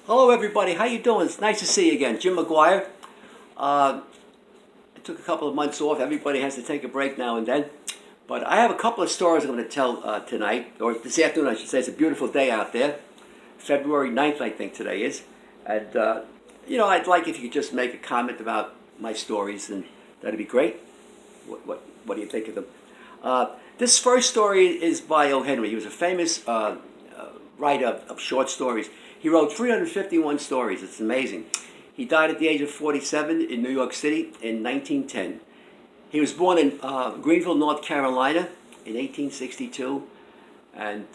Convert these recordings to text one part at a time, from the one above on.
Hello, everybody. How you doing? It's nice to see you again. Jim McGuire. I took a couple of months off. Everybody has to take a break now and then. But I have a couple of stories I'm going to tell tonight, or this afternoon, I should say. It's a beautiful day out there. February 9th, I think today is. And, I'd like if you could just make a comment about my stories, and that'd be great. What do you think of them? This first story is by O. Henry. He was a famous writer of short stories. He wrote 351 stories. It's amazing. He died at the age of 47 in New York City in 1910. He was born in Greenville, North Carolina in 1862. And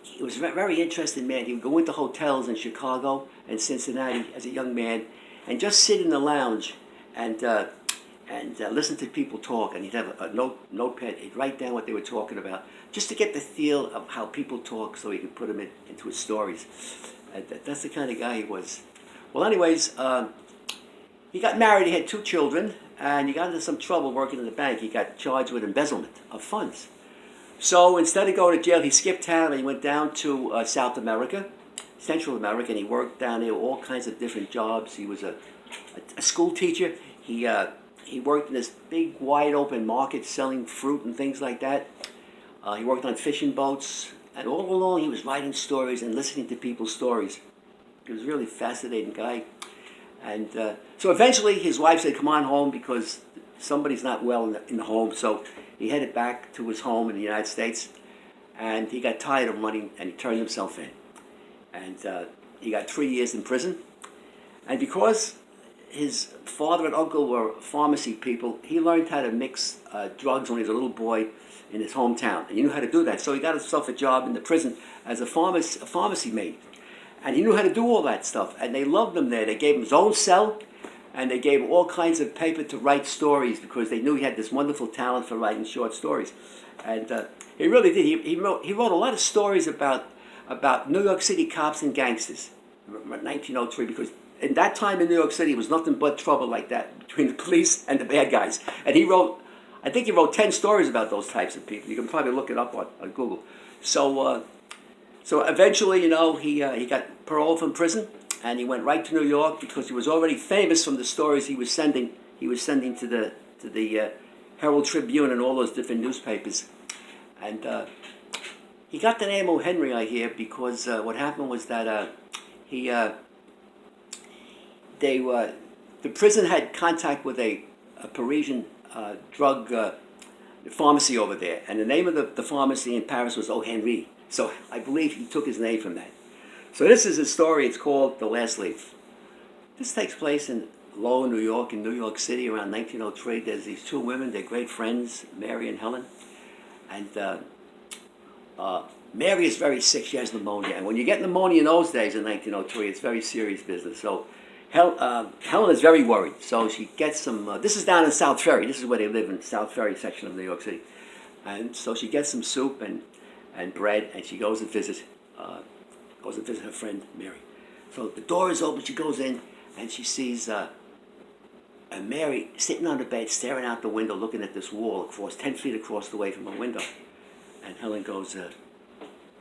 he was a very interesting man. He would go into hotels in Chicago and Cincinnati as a young man and just sit in the lounge and listen to people talk. And he'd have a notepad. He'd write down what they were talking about just to get the feel of how people talk so he could put them into his stories. And that's the kind of guy he was. Well, anyways, he got married. He had two children. And he got into some trouble working in the bank. He got charged with embezzlement of funds. So instead of going to jail, he skipped town and he went down to South America, Central America, and he worked down there, all kinds of different jobs. He was a school teacher. He worked in this big, wide open market selling fruit and things like that. He worked on fishing boats, and all along he was writing stories and listening to people's stories. He was a really fascinating guy. And so eventually his wife said, come on home because somebody's not well in the home. So he headed back to his home in the United States. And he got tired of running and he turned himself in. And he got 3 years in prison. And because his father and uncle were pharmacy people, he learned how to mix drugs when he was a little boy in his hometown. And he knew how to do that. So he got himself a job in the prison as a pharmacy maid. And he knew how to do all that stuff. And they loved him there. They gave him his own cell. And they gave him all kinds of paper to write stories because they knew he had this wonderful talent for writing short stories. And he really did. He wrote a lot of stories about New York City cops and gangsters, 1903, because in that time in New York City, it was nothing but trouble like that between the police and the bad guys. And I think he wrote 10 stories about those types of people. You can probably look it up on Google. So eventually, he got parole from prison, and he went right to New York because he was already famous from the stories he was sending. He was sending to the Herald Tribune and all those different newspapers, and he got the name O. Henry, I hear, because what happened was that the prison had contact with a Parisian drug pharmacy over there, and the name of the pharmacy in Paris was O. Henry. So I believe he took his name from that. So this is a story. It's called The Last Leaf. This takes place in Low, New York, in New York City around 1903. There's these two women. They're great friends, Mary and Helen. And Mary is very sick. She has pneumonia. And when you get pneumonia in those days in 1903, it's very serious business. So Helen is very worried. So she gets some, this is down in South Ferry. This is where they live in South Ferry section of New York City. And so she gets some soup and bread, and she goes and visit her friend Mary. So the door is open. She goes in, and she sees Mary sitting on the bed, staring out the window, looking at this wall 10 feet across the way from her window. And Helen goes,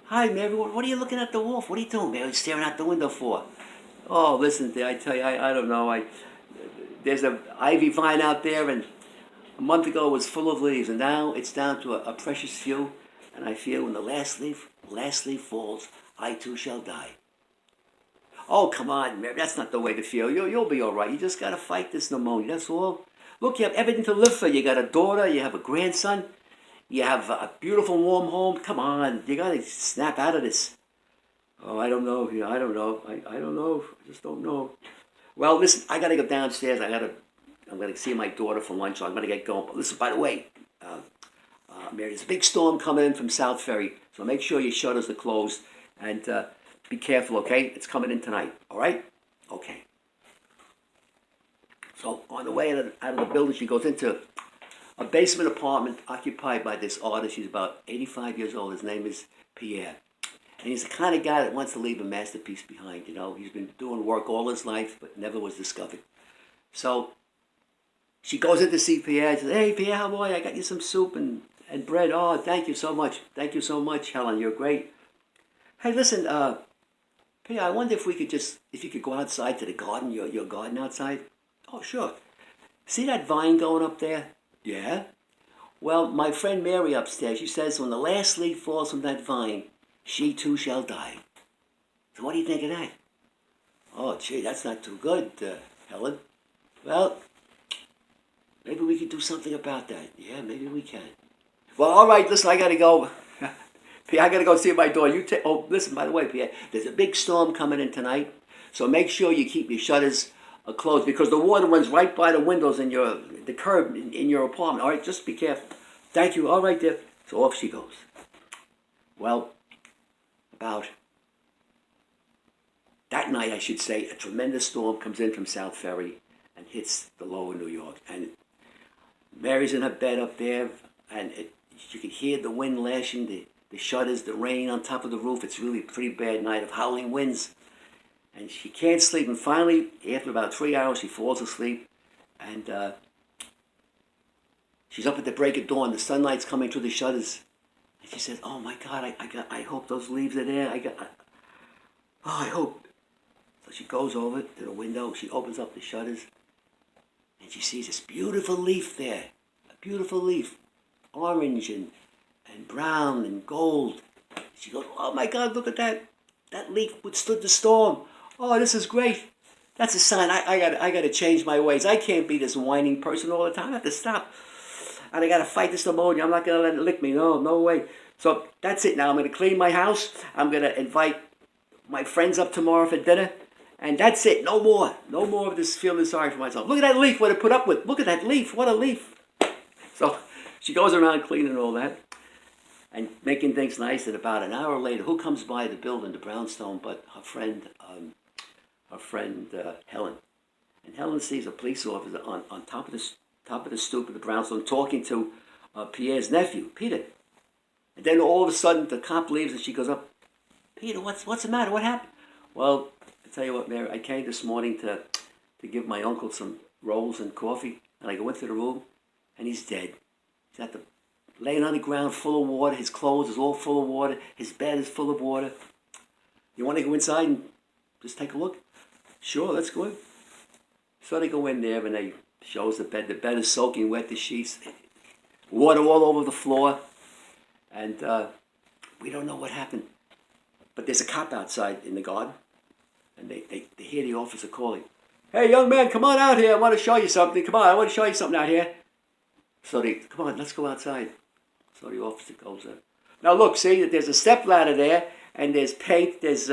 "Hi, Mary. What are you looking at the wall for? What are you doing, Mary? Staring out the window for?" "Oh, listen, I tell you, I don't know. There's an ivy vine out there, and a month ago it was full of leaves, and now it's down to a precious few. And I feel when the last leaf falls, I too shall die." "Oh, come on, Mary, that's not the way to feel. You'll be all right. You just got to fight this pneumonia, that's all. Look, you have everything to live for. You got a daughter, you have a grandson, you have a beautiful warm home. Come on, you got to snap out of this." "Oh, I don't know. I don't know. I don't know. I just don't know." "Well, listen, I got to go downstairs. I'm going to see my daughter for lunch, so I'm going to get going. But listen, by the way, Mary, there's a big storm coming in from South Ferry, so make sure your shutters are closed and be careful, okay? It's coming in tonight, all right? Okay." So on the way out of the building, she goes into a basement apartment occupied by this artist. He's about 85 years old. His name is Pierre. And he's the kind of guy that wants to leave a masterpiece behind, He's been doing work all his life, but never was discovered. So she goes in to see Pierre and says, "Hey, Pierre, how are you? I got you some soup and bread." "Oh, thank you so much. Thank you so much, Helen. You're great. Hey, listen, Hey, I wonder if you could go outside to the garden, your garden outside. Oh, sure. See that vine going up there? Yeah. Well, my friend Mary upstairs, she says when the last leaf falls from that vine, she too shall die. So what do you think of that? Oh, gee, that's not too good, Helen. Well, maybe we could do something about that. Yeah, maybe we can. Well, all right, listen, I gotta go. Pierre, I gotta go see my daughter. Oh, listen, by the way, Pierre, there's a big storm coming in tonight, so make sure you keep your shutters closed because the water runs right by the windows in the curb in your apartment. All right, just be careful. Thank you. All right, there. So off she goes. Well, about that night, I should say, a tremendous storm comes in from South Ferry and hits the lower New York. And Mary's in her bed up there, and you can hear the wind lashing, the shutters, the rain on top of the roof. It's really a pretty bad night of howling winds. And she can't sleep. And finally, after about 3 hours, she falls asleep. And she's up at the break of dawn. The sunlight's coming through the shutters. And she says, oh my God, I hope those leaves are there. I hope. So she goes over to the window, she opens up the shutters, and she sees this beautiful leaf there. A beautiful leaf. Orange and brown and gold. She goes, oh my God, look at that. That leaf withstood the storm. Oh, this is great. That's a sign. I gotta change my ways. I can't be this whining person all the time. I have to stop. And I gotta fight this pneumonia. I'm not gonna let it lick me. No way. So that's it now. I'm gonna clean my house. I'm gonna invite my friends up tomorrow for dinner. And that's it. No more. No more of this feeling sorry for myself. Look at that leaf, what I put up with. Look at that leaf. What a leaf. So she goes around cleaning all that and making things nice. And about an hour later, who comes by the building, the brownstone, but her friend Helen. And Helen sees a police officer on top of the stoop of the brownstone talking to Pierre's nephew, Peter. And then all of a sudden, the cop leaves and she goes up. Peter, what's the matter? What happened? Well, I tell you what, Mary, I came this morning to give my uncle some rolls and coffee, and I go into the room, and he's dead. He's laying on the ground full of water. His clothes is all full of water. His bed is full of water. You want to go inside and just take a look? Sure, let's go in. So they go in there, and they show us the bed. The bed is soaking wet, the sheets, water all over the floor, and we don't know what happened. But there's a cop outside in the garden, and they hear the officer calling, hey, young man, come on out here. I want to show you something. Come on, I want to show you something out here. So come on, let's go outside. So the officer goes in. Now look, see, there's a step ladder there, and there's paint. There's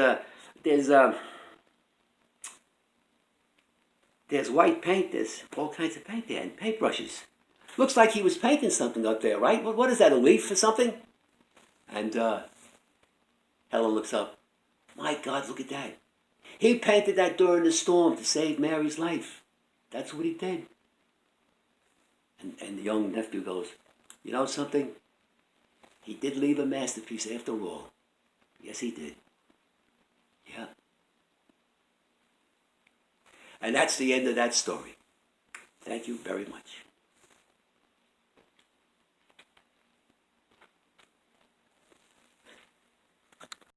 white paint. There's all kinds of paint there, and paintbrushes. Looks like he was painting something up there, right? What is that, a leaf or something? And Helen looks up. My God, look at that. He painted that during the storm to save Mary's life. That's what he did. And the young nephew goes, you know something? He did leave a masterpiece after all. Yes, he did. Yeah. And that's the end of that story. Thank you very much.